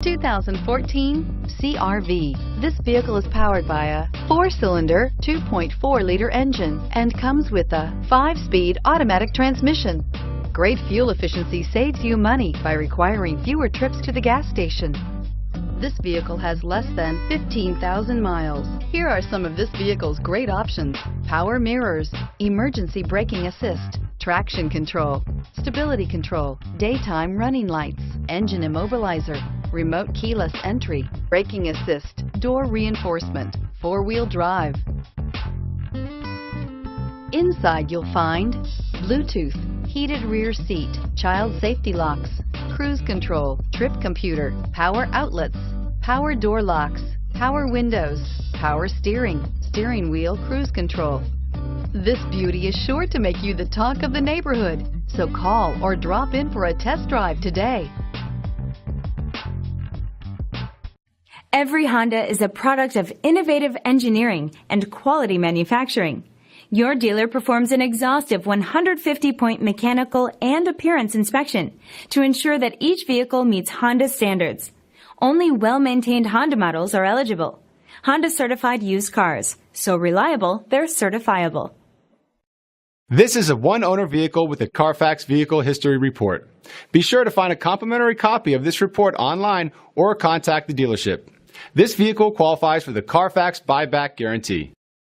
2014 CR-V. This vehicle is powered by a 4-cylinder, 2.4-liter engine and comes with a 5-speed automatic transmission. Great fuel efficiency saves you money by requiring fewer trips to the gas station. This vehicle has less than 15,000 miles. Here are some of this vehicle's great options: power mirrors, emergency braking assist, traction control, stability control, daytime running lights, engine immobilizer, remote keyless entry, braking assist, door reinforcement, 4-wheel drive. Inside you'll find Bluetooth, heated rear seat, child safety locks, cruise control, trip computer, power outlets, power door locks, power windows, power steering, steering wheel cruise control. This beauty is sure to make you the talk of the neighborhood, so call or drop in for a test drive today. Every Honda is a product of innovative engineering and quality manufacturing. Your dealer performs an exhaustive 150-point mechanical and appearance inspection to ensure that each vehicle meets Honda standards. Only well-maintained Honda models are eligible. Honda certified used cars, so reliable they're certifiable. This is a one-owner vehicle with a CARFAX Vehicle History Report. Be sure to find a complimentary copy of this report online or contact the dealership. This vehicle qualifies for the CARFAX Buyback Guarantee.